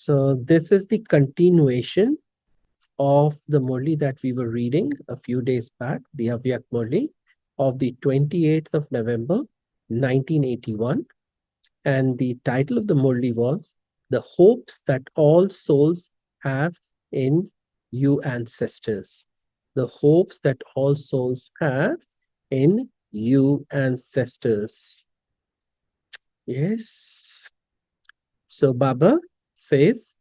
So this is the continuation of the Murli that we were reading a few days back, the Avyakkt Murli of the 28th of November, 1981. And the title of the Murli was The Hopes That All Souls Have in You Ancestors. The hopes that all souls have in you ancestors. Yes. So Baba says,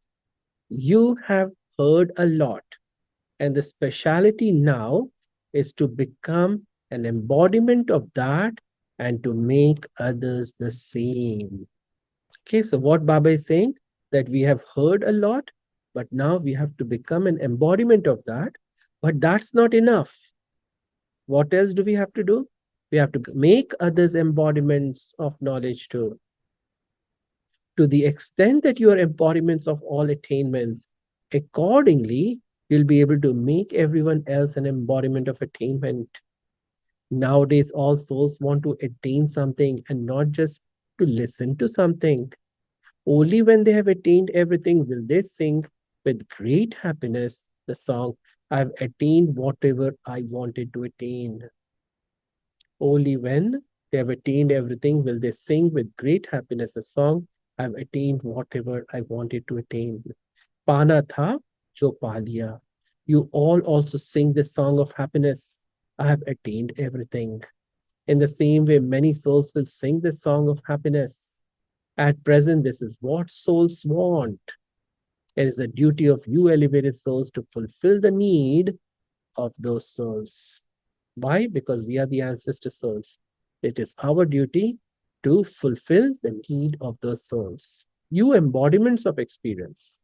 you have heard a lot, and the speciality now is to become an embodiment of that and to make others the same. Okay, so what Baba is saying, that we have heard a lot, but now we have to become an embodiment of that. But that's not enough. What else do we have to do? We have to make others embodiments of knowledge too. To the extent that you are embodiments of all attainments, accordingly, you'll be able to make everyone else an embodiment of attainment. Nowadays, all souls want to attain something and not just to listen to something. Only when they have attained everything will they sing with great happiness the song, I've attained whatever I wanted to attain. Only when they have attained everything will they sing with great happiness a song, I've attained whatever I wanted to attain. Pana tha jo pa liya. You all also sing this song of happiness. I have attained everything. In the same way, many souls will sing this song of happiness. At present, this is what souls want. It is the duty of you elevated souls to fulfill the need of those souls. Why? Because we are the ancestor souls. It is our duty to fulfill the need of those souls. You embodiments of experience,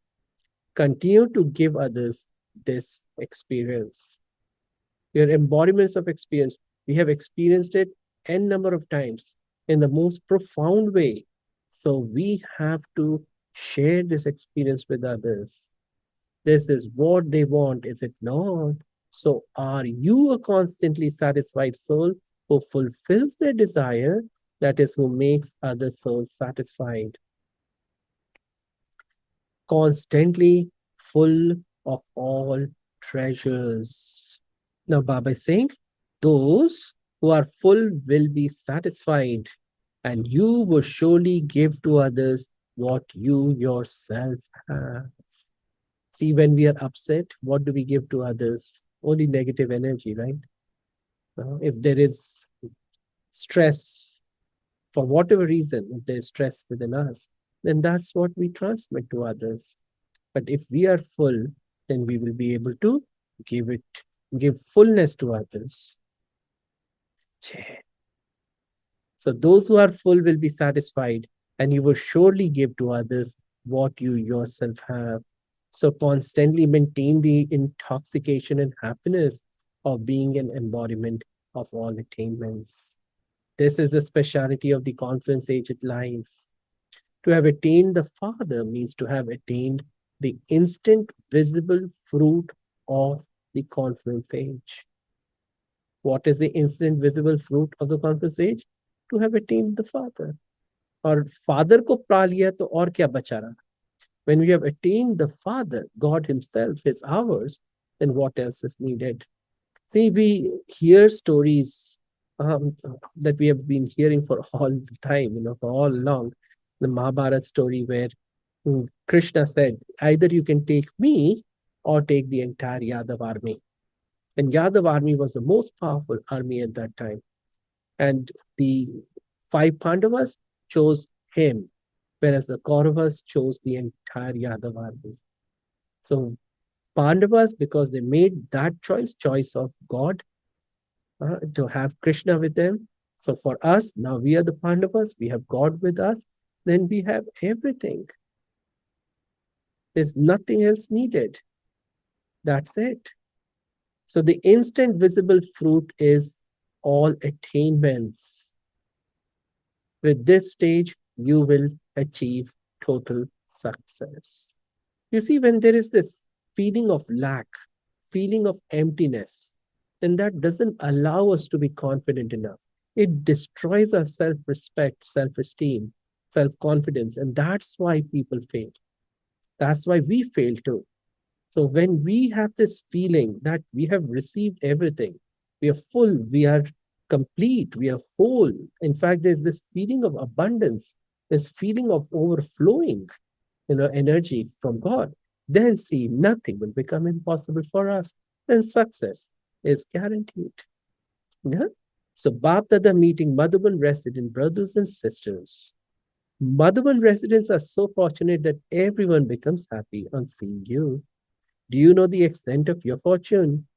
continue to give others this experience. Your embodiments of experience, we have experienced it n number of times in the most profound way. So we have to share this experience with others. This is what they want, is it not? So are you a constantly satisfied soul who fulfills their desire? That is, who makes other souls satisfied. Constantly full of all treasures. Now Baba is saying, those who are full will be satisfied, and you will surely give to others what you yourself have. See, when we are upset, what do we give to others? Only negative energy, right? If there is stress, for whatever reason, if there is stress within us, then that's what we transmit to others. But if we are full, then we will be able to give fullness to others. So those who are full will be satisfied, and you will surely give to others what you yourself have. So constantly maintain the intoxication and happiness of being an embodiment of all attainments. This is the speciality of the confluence-aged life. To have attained the Father means to have attained the instant visible fruit of the confluence age. What is the instant visible fruit of the confluence age? To have attained the Father. और Father को पा लिया तो और क्या बचा रहा? When we have attained the Father, God Himself is ours, then what else is needed? See, we hear stories that we have been hearing for all the time, for all along. The Mahabharata story where Krishna said, either you can take me or take the entire Yadav army. And Yadav army was the most powerful army at that time. And the 5 Pandavas chose him, whereas the Kauravas chose the entire Yadav army. So Pandavas, because they made that choice of God, to have Krishna with them. So for us, now we are the Pandavas, we have God with us, then we have everything. There's nothing else needed. That's it. So the instant visible fruit is all attainments. With this stage, you will achieve total success. You see, when there is this feeling of lack, feeling of emptiness, then that doesn't allow us to be confident enough. It destroys our self-respect, self-esteem, self-confidence, and that's why people fail. That's why we fail too. So when we have this feeling that we have received everything, we are full, we are complete, we are whole. In fact, there's this feeling of abundance, this feeling of overflowing, energy from God. Then see, nothing will become impossible for us. Then success is guaranteed. Yeah? So Bap Dada meeting Madhuban resident brothers and sisters. Madhuban residents are so fortunate that everyone becomes happy on seeing you. Do you know the extent of your fortune?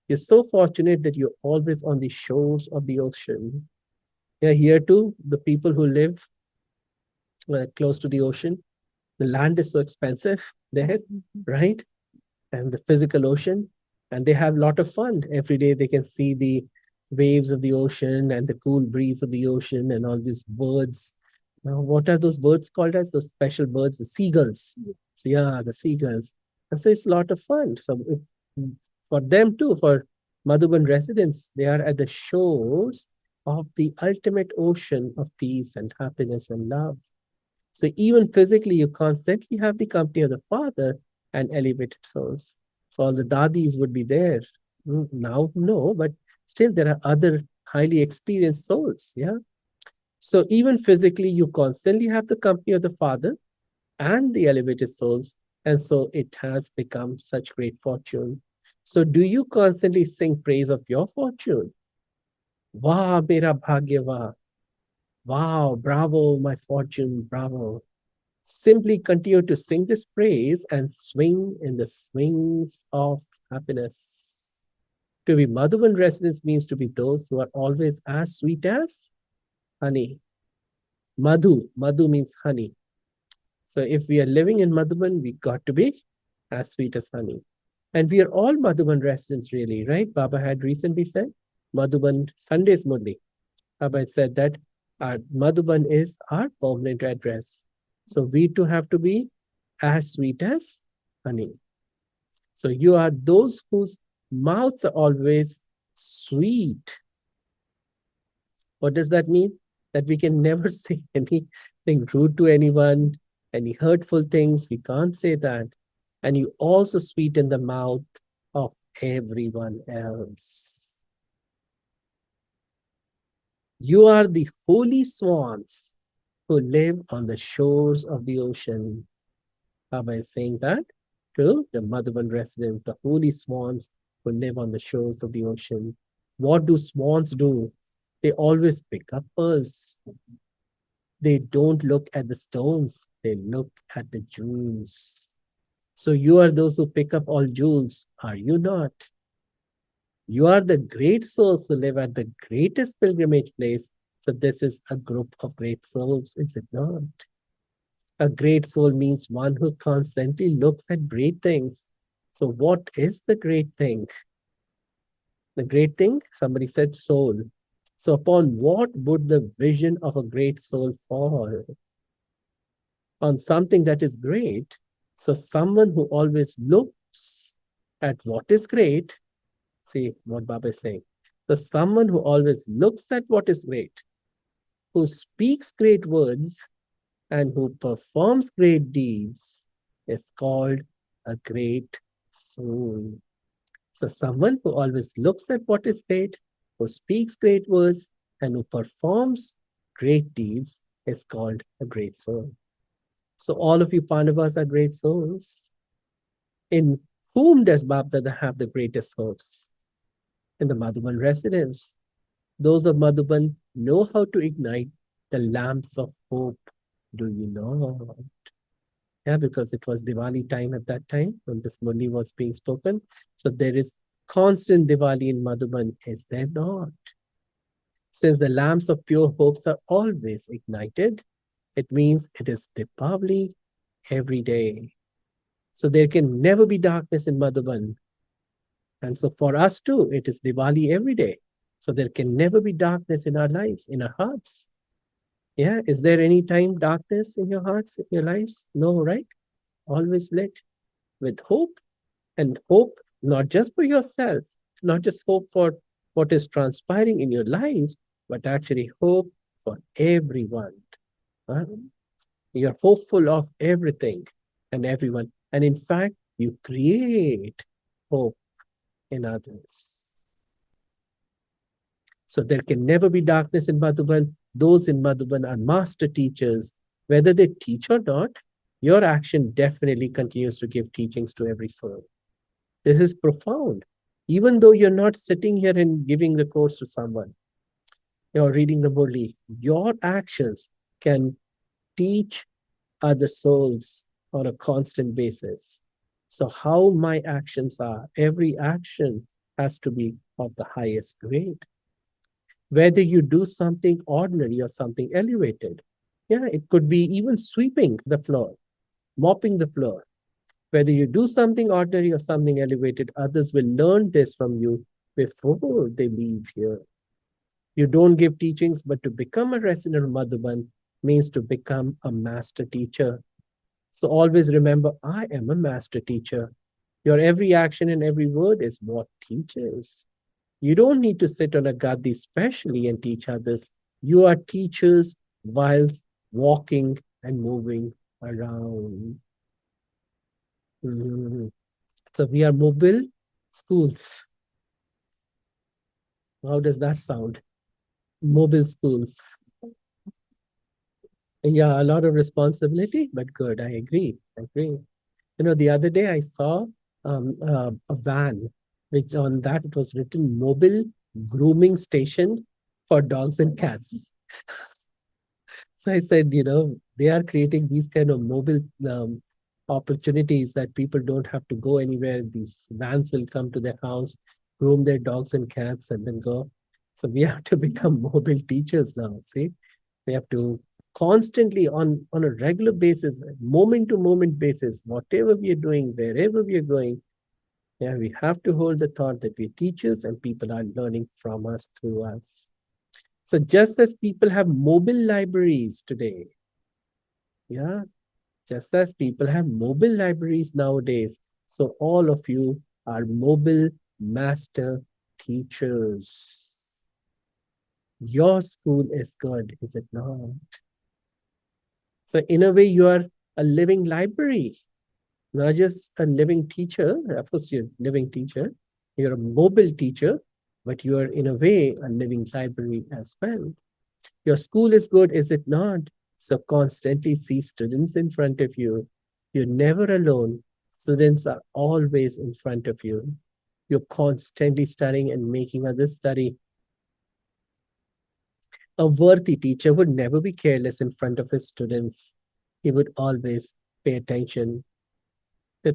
You're so fortunate that you're always on the shores of the ocean. Yeah, here too, the people who live close to the ocean, the land is so expensive there, right? And the physical ocean, and they have a lot of fun. Every day they can see the waves of the ocean and the cool breeze of the ocean and all these birds. Now, what are those birds called as? Those special birds, the seagulls. So, yeah, the seagulls. And so it's a lot of fun. So for them too, for Madhuban residents, they are at the shores of the ultimate ocean of peace and happiness and love. So even physically, you constantly have the company of the Father and elevated souls. So all the dadis would be there. Now, no, but still there are other highly experienced souls. Yeah. So even physically, you constantly have the company of the Father and the elevated souls. And so it has become such great fortune. So do you constantly sing praise of your fortune? Wow, mera bhagya vah. Wow, bravo, my fortune, bravo. Simply continue to sing this praise and swing in the swings of happiness. To be Madhuban residents means to be those who are always as sweet as honey. Madhu means honey. So if we are living in Madhuban, we got to be as sweet as honey. And we are all Madhuban residents, really, right? Baba had recently said, Madhuban Sundays Murli. Baba had said that our Madhuban is our permanent address. So we too have to be as sweet as honey. So you are those whose mouths are always sweet. What does that mean? That we can never say anything rude to anyone, any hurtful things. We can't say that. And you also sweeten the mouth of everyone else. You are the holy swans who live on the shores of the ocean. Baba is saying that to the Madhuban residents, the holy swans who live on the shores of the ocean. What do swans do? They always pick up pearls. They don't look at the stones, they look at the jewels. So you are those who pick up all jewels, are you not? You are the great souls who live at the greatest pilgrimage place. So this is a group of great souls, is it not? A great soul means one who constantly looks at great things. So what is the great thing? The great thing, somebody said soul. So upon what would the vision of a great soul fall? On something that is great. So someone who always looks at what is great, see what Baba is saying. So someone who always looks at what is great, who speaks great words, and who performs great deeds is called a great soul. So someone who always looks at what is great, who speaks great words, and who performs great deeds is called a great soul. So all of you Pandavas are great souls. In whom does Bapdada have the greatest hopes? In the Madhuban residents. Those of Madhuban know how to ignite the lamps of hope. Do you know? Yeah, because it was Diwali time at that time when this Murli was being spoken. So there is constant Diwali in Madhuban, is there not? Since the lamps of pure hopes are always ignited, it means it is Deepavali every day. So there can never be darkness in Madhuban. And so for us too, it is Diwali every day. So there can never be darkness in our lives, in our hearts. Yeah, is there any time darkness in your hearts, in your lives? No, right? Always lit with hope, and hope not just for yourself, not just hope for what is transpiring in your lives, but actually hope for everyone. You're hopeful of everything and everyone. And in fact, you create hope in others. So there can never be darkness in Madhuban. Those in Madhuban are master teachers. Whether they teach or not, your action definitely continues to give teachings to every soul. This is profound. Even though you're not sitting here and giving the course to someone, you're reading the Murli, your actions can teach other souls on a constant basis. So, how my actions are, every action has to be of the highest grade. Whether you do something ordinary or something elevated. Yeah, it could be even sweeping the floor, mopping the floor. Whether you do something ordinary or something elevated, others will learn this from you before they leave here. You don't give teachings, but to become a resident of Madhuban means to become a master teacher. So always remember, I am a master teacher. Your every action and every word is what teaches. You don't need to sit on a gadi specially and teach others. You are teachers while walking and moving around. Mhm. So we are mobile schools. How does that sound? Mobile schools. Yeah, a lot of responsibility, but good. I agree. I agree. The other day I saw a van, which on that it was written mobile grooming station for dogs and cats. So I said, they are creating these kind of mobile opportunities that people don't have to go anywhere. These vans will come to their house, groom their dogs and cats, and then go. So we have to become mobile teachers now. See, we have to constantly on a regular basis, moment to moment basis, whatever we are doing, wherever we are going, yeah, we have to hold the thought that we're teachers and people are learning from us through us. So just as people have mobile libraries today, yeah, just as people have mobile libraries nowadays, so all of you are mobile master teachers. Your school is good, is it not? So in a way, you are a living library, not just a living teacher. Of course, you're a living teacher. You're a mobile teacher, but you are in a way a living library as well. Your school is good, is it not? So constantly see students in front of you. You're never alone. Students are always in front of you. You're constantly studying and making others study. A worthy teacher would never be careless in front of his students. He would always pay attention.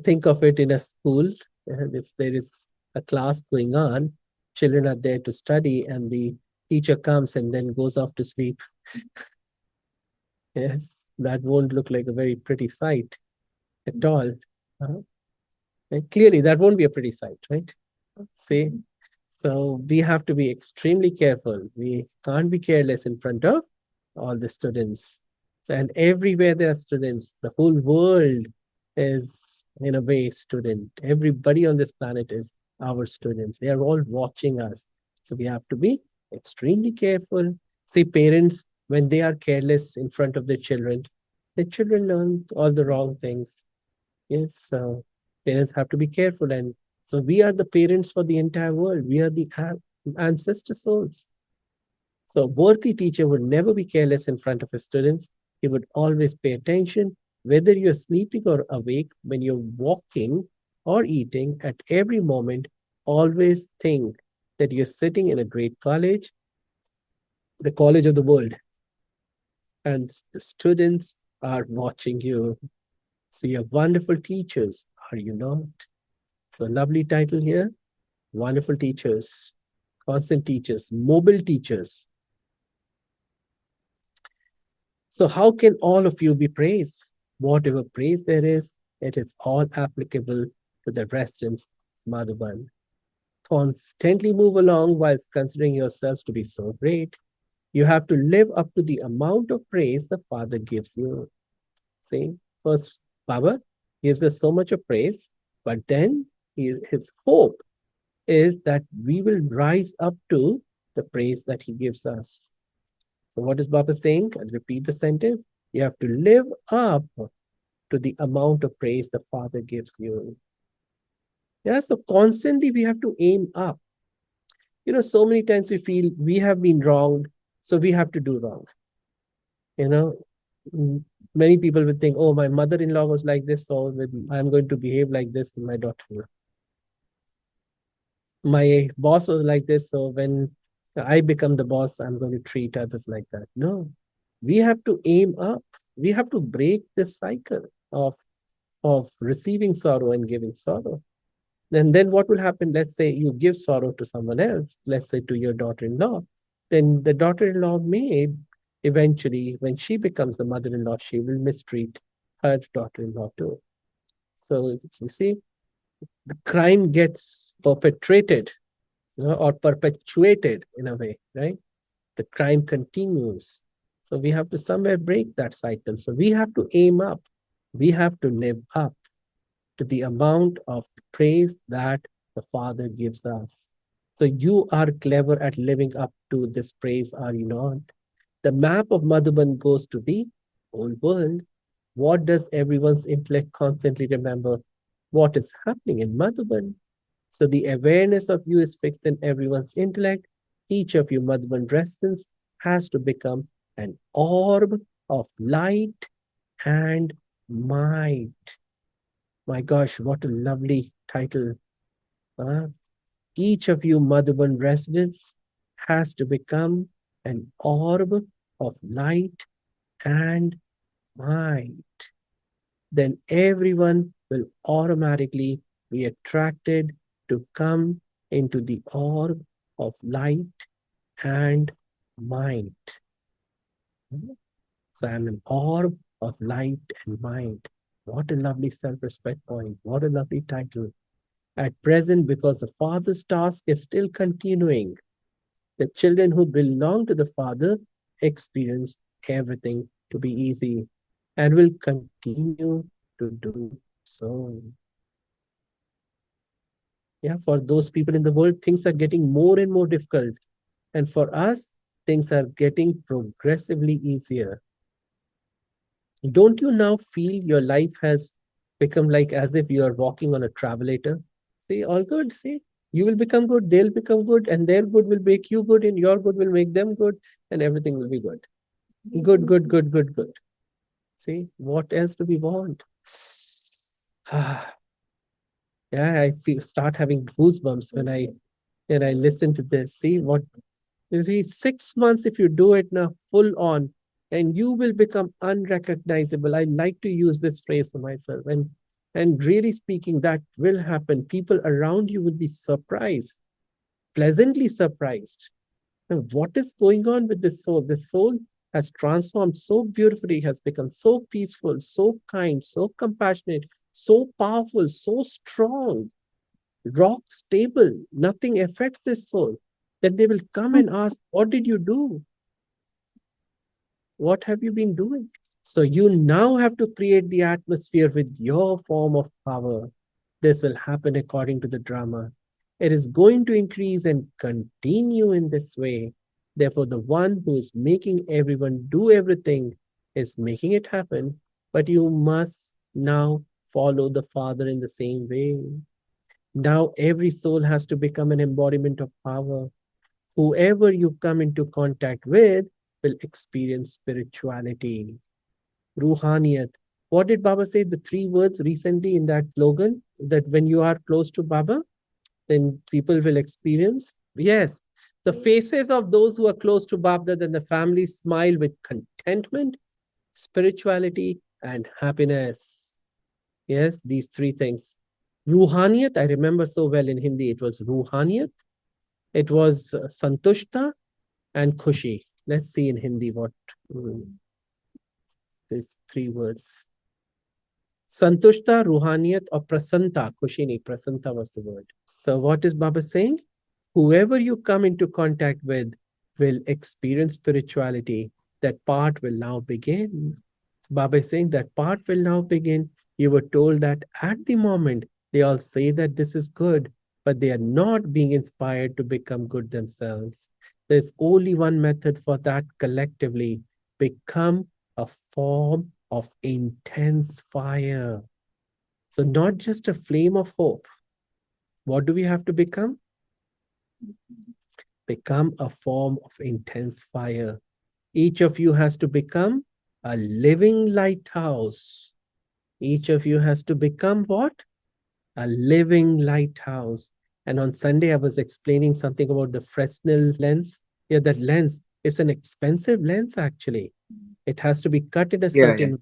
Think of it in a school. If there is a class going on, children are there to study, and the teacher comes and then goes off to sleep. Yes, that won't look like a very pretty sight at all. Uh, and clearly, that won't be a pretty sight, right? See, so we have to be extremely careful. We can't be careless in front of all the students. And everywhere there are students, the whole world is, in a way, student. Everybody on this planet is our students. They are all watching us. So we have to be extremely careful. See, parents, when they are careless in front of the children learn all the wrong things. Yes, so parents have to be careful. And so we are the parents for the entire world. We are the ancestor souls. So a worthy teacher would never be careless in front of his students. He would always pay attention, whether you're sleeping or awake, when you're walking or eating, at every moment, always think that you're sitting in a great college, the college of the world, and the students are watching you. So you're wonderful teachers, are you not? So lovely title here, wonderful teachers, constant teachers, mobile teachers. So how can all of you be praised? Whatever praise there is, it is all applicable to the residents of Madhuban. Constantly move along whilst considering yourselves to be so great. You have to live up to the amount of praise the Father gives you. See, first, Baba gives us so much of praise, but then his hope is that we will rise up to the praise that he gives us. So what is Baba saying? I'll repeat the sentence. You have to live up to the amount of praise the Father gives you. Yeah, so constantly we have to aim up. So many times we feel we have been wronged, so we have to do wrong. You know, Mm, many people would think, oh, my mother-in-law was like this, so I'm going to behave like this with my daughter. My boss was like this, so when I become the boss, I'm going to treat others like that. No, we have to aim up. We have to break this cycle of receiving sorrow and giving sorrow. And then what will happen? Let's say you give sorrow to someone else, let's say to your daughter-in-law. Then the daughter-in-law may eventually, when she becomes the mother-in-law, she will mistreat her daughter-in-law too. So you see, the crime gets perpetrated, or perpetuated in a way, right? The crime continues. So we have to somewhere break that cycle. So we have to aim up. We have to live up to the amount of praise that the Father gives us. So you are clever at living up to this praise, are you not? The map of Madhuban goes to the whole world. What does everyone's intellect constantly remember? What is happening in Madhuban? So the awareness of you is fixed in everyone's intellect. Each of you Madhuban residents has to become an orb of light and might. My gosh, what a lovely title. Each of you Madhuban residents has to become an orb of light and might. Then everyone will automatically be attracted to come into the orb of light and might. So I'm an orb of light and might. What a lovely self-respect point. What a lovely title. At present, because the Father's task is still continuing, the children who belong to the Father experience everything to be easy and will continue to do so. Yeah, for those people in the world, things are getting more and more difficult. And for us, things are getting progressively easier. Don't you now feel your life has become like as if you are walking on a travelator? See, all good. See, you will become good, they'll become good, and their good will make you good, and your good will make them good, and everything will be good. Good, good, good, good, good. See, what else do we want? Yeah, I feel start having goosebumps when I listen to this. See what you see, 6 months if you do it now full on, and you will become unrecognizable. I like to use this phrase for myself. And really speaking, that will happen. People around you will be surprised, pleasantly surprised. And what is going on with this soul? This soul has transformed so beautifully, has become so peaceful, so kind, so compassionate, so powerful, so strong, rock stable. Nothing affects this soul. Then they will come and ask, what did you do? What have you been doing? So you now have to create the atmosphere with your form of power. This will happen according to the drama. It is going to increase and continue in this way. Therefore, the one who is making everyone do everything is making it happen. But you must now follow the Father in the same way. Now, every soul has to become an embodiment of power. Whoever you come into contact with will experience spirituality. Ruhaniyat. What did Baba say? The three words recently in that slogan that when you are close to Baba, then people will experience. Yes, the faces of those who are close to Baba, then the family smile with contentment, spirituality, and happiness. Yes, these three things. Ruhaniyat, I remember so well in Hindi, it was Ruhaniyat, it was Santushta, and Khushi. Let's see in Hindi what these three words. Santushta, Ruhaniyat, or Prasanta. Khushi nahi, Prasanta was the word. So what is Baba saying? Whoever you come into contact with will experience spirituality. That part will now begin. Baba is saying that part will now begin. You were told that at the moment, they all say that this is good, but they are not being inspired to become good themselves. There's only one method for that collectively. Become a form of intense fire. So, not just a flame of hope. What do we have to become? Become a form of intense fire. Each of you has to become a living lighthouse. Each of you has to become what? A living lighthouse. And on Sunday, I was explaining something about the Fresnel lens. Yeah, that lens is an expensive lens, actually. It has to be cut in a Yeah, certain,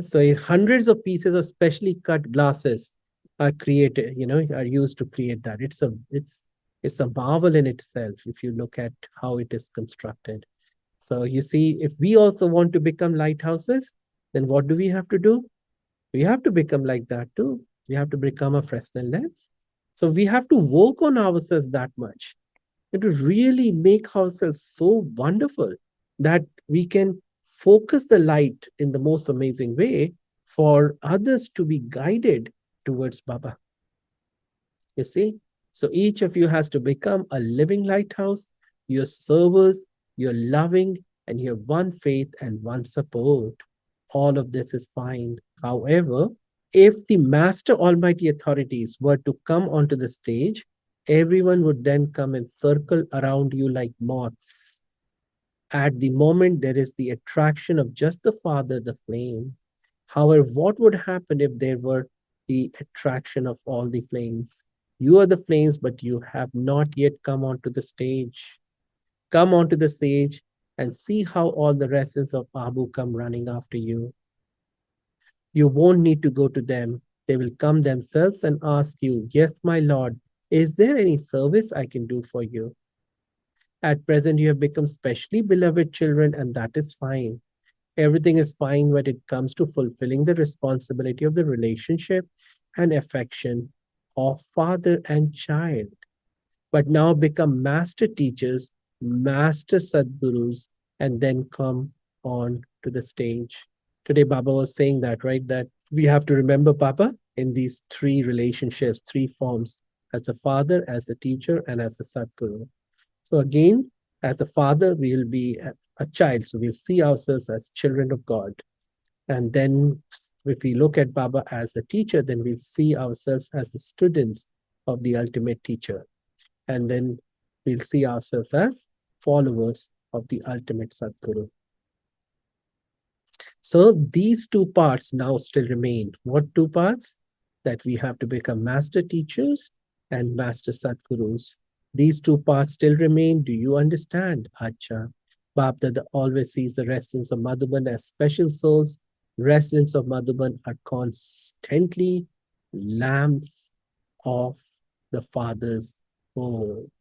so hundreds of pieces of specially cut glasses are created, are used to create that. It's a marvel in itself if you look at how it is constructed. So you see, if we also want to become lighthouses, then what do we have to do? We have to become like that too. We have to become a Fresnel lens. So we have to work on ourselves that much and to really make ourselves so wonderful that we can focus the light in the most amazing way for others to be guided towards Baba. You see? So each of you has to become a living lighthouse. You're servers, you're loving, and you have one faith and one support. All of this is fine. However, if the master almighty authorities were to come onto the stage, everyone would then come and circle around you like moths. At the moment, there is the attraction of just the Father, the flame. However, what would happen if there were the attraction of all the flames? You are the flames, but you have not yet come onto the stage. Come onto the stage and see how all the residents of Abu come running after you. You won't need to go to them. They will come themselves and ask you, "Yes, my Lord, is there any service I can do for you?" At present, you have become specially beloved children, and that is fine. Everything is fine when it comes to fulfilling the responsibility of the relationship and affection of father and child. But now become master teachers, master sadgurus, and then come on to the stage. Today, Baba was saying that, right? That we have to remember Baba in these three relationships, three forms, as a father, as a teacher, and as a sadguru. So again, as a father, we will be a child. So we'll see ourselves as children of God. And then if we look at Baba as the teacher, then we'll see ourselves as the students of the ultimate teacher. And then we'll see ourselves as followers of the ultimate Sadguru. So these two parts now still remain. What two parts? That we have to become master teachers and master Sadgurus. These two parts still remain. Do you understand? Acha. Bap Dada always sees the residents of Madhuban as special souls. Residents of Madhuban are constantly lamps of the Father's home.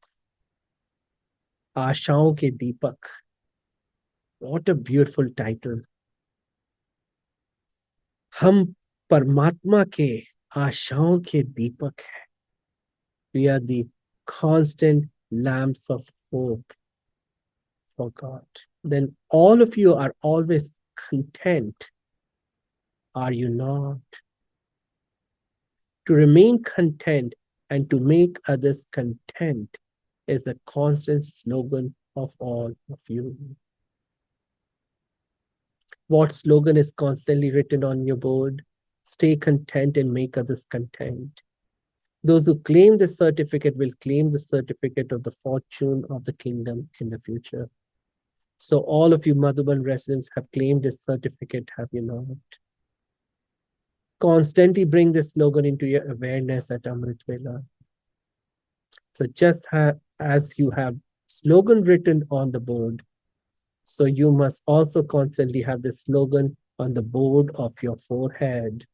आशाओं के दीपक. What a beautiful title. हम परमात्मा के आशाओं के दीपक हैं. We are the constant lamps of hope for God. Then all of you are always content. Are you not? To remain content and to make others content is the constant slogan of all of you. What slogan is constantly written on your board? Stay content and make others content. Those who claim this certificate will claim the certificate of the fortune of the kingdom in the future. So all of you Madhuban residents have claimed this certificate, have you not? Constantly bring this slogan into your awareness at Amrit Vela. So just as you have slogan written on the board, so you must also constantly have this slogan on the board of your forehead.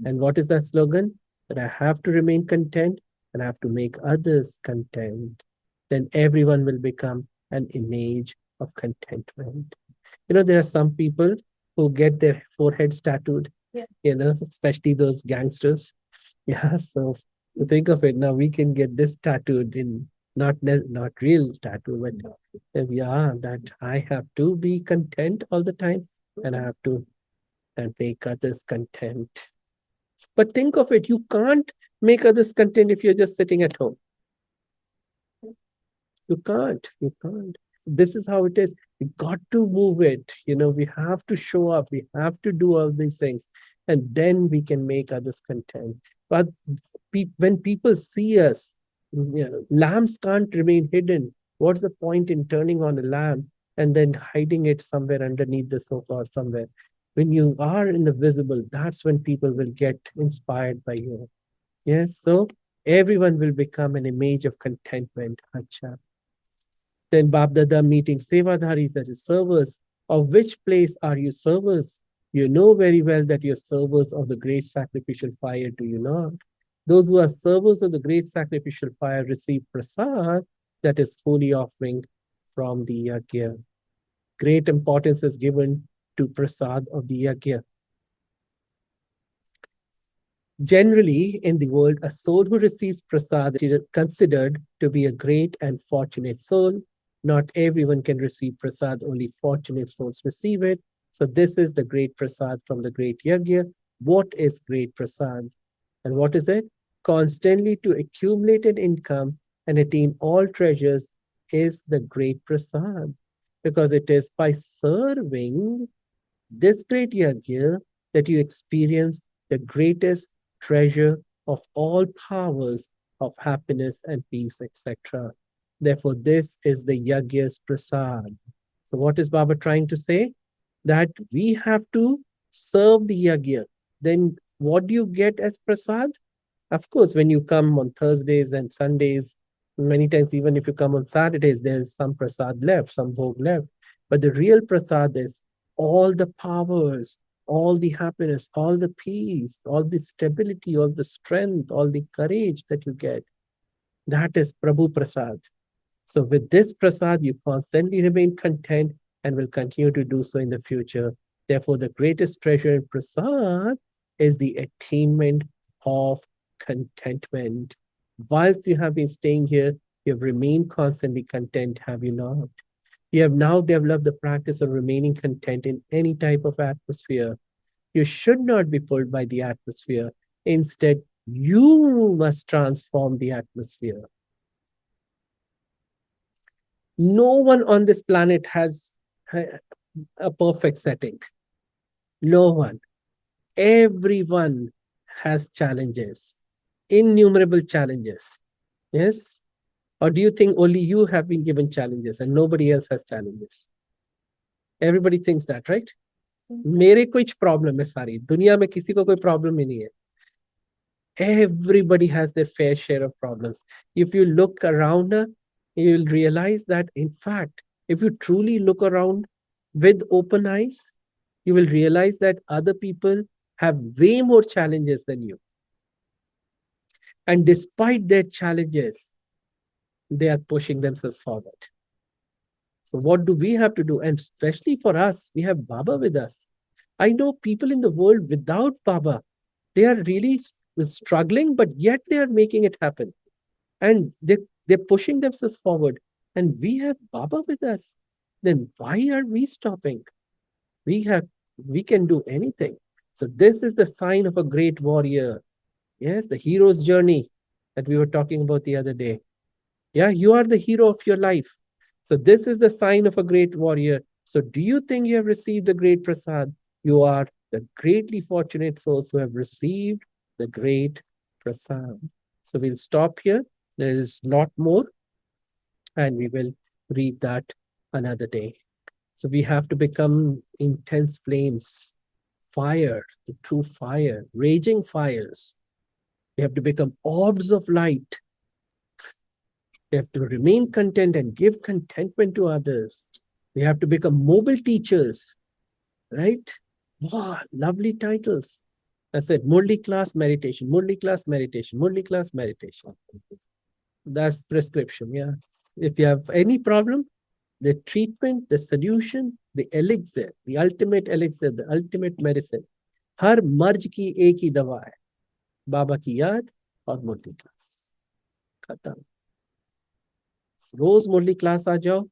And what is that slogan? That I have to remain content and I have to make others content. Then everyone will become an image of contentment. There are some people who get their foreheads tattooed, especially those gangsters. Yeah, so to think of it, now we can get this tattooed in not real tattoo, but yeah, that I have to be content all the time and I have to and make others content. But think of it, you can't make others content if you're just sitting at home. You can't. This is how it is. We got to move it. We have to show up. We have to do all these things. And then we can make others content. But when people see us, lamps can't remain hidden. What's the point in turning on a lamp and then hiding it somewhere underneath the sofa or somewhere? When you are in the visible, that's when people will get inspired by you. Yes, so everyone will become an image of contentment. Acha. Then Babdada meeting Sevadharis, that is servers. Of which place are you servers? You know very well that you're servers of the great sacrificial fire, do you not? Those who are servers of the great sacrificial fire receive prasad, that is holy offering from the yajna. Great importance is given to prasad of the yajna. Generally, in the world, a soul who receives prasad is considered to be a great and fortunate soul. Not everyone can receive prasad, only fortunate souls receive it. So this is the great prasad from the great yajna. What is great prasad? And what is it? Constantly to accumulate an income and attain all treasures is the great prasad. Because it is by serving this great yajna that you experience the greatest treasure of all powers of happiness and peace, etc. Therefore, this is the yajna's prasad. So what is Baba trying to say? That we have to serve the yajna. Then what do you get as prasad? Of course, when you come on Thursdays and Sundays, many times even if you come on Saturdays, there's some prasad left, some bhog left. But the real prasad is all the powers, all the happiness, all the peace, all the stability, all the strength, all the courage that you get. That is Prabhu Prasad. So with this prasad, you constantly remain content and will continue to do so in the future. Therefore, the greatest treasure in prasad is the attainment of contentment. Whilst you have been staying here, you have remained constantly content, have you not? You have now developed the practice of remaining content in any type of atmosphere. You should not be pulled by the atmosphere. Instead, you must transform the atmosphere. No one on this planet has a perfect setting. No one. Everyone has challenges, innumerable challenges. Yes? Or do you think only you have been given challenges and nobody else has challenges? Everybody thinks that, right? मेरे कुछ problem है सारी दुनिया में किसी को कोई problem ही नहीं है. Everybody has their fair share of problems. If you look around, you will realize that, in fact, if you truly look around with open eyes, you will realize that other people have way more challenges than you. And despite their challenges, they are pushing themselves forward. So what do we have to do? And especially for us, we have Baba with us. I know people in the world without Baba, they are really struggling, but yet they are making it happen. And they're pushing themselves forward. And we have Baba with us. Then why are we stopping? We can do anything. So this is the sign of a great warrior. Yes, the hero's journey that we were talking about the other day. Yeah, you are the hero of your life. So this is the sign of a great warrior. So do you think you have received the great prasad? You are the greatly fortunate souls who have received the great prasad. So we'll stop here. There is a lot more, and we will read that another day. So we have to become intense flames, fire, the true fire, raging fires. We have to become orbs of light. We have to remain content and give contentment to others. We have to become mobile teachers, right? Wow, lovely titles. I said, Murli class meditation, Murli class meditation, Murli class meditation. That's prescription, yeah. If you have any problem, the treatment, the solution, the elixir, the ultimate elixir, the ultimate medicine. हर मर्ज की एक ही दवा है, बाबा की याद और मुरली class. खत्म. रोज मुरली class आ जाओ,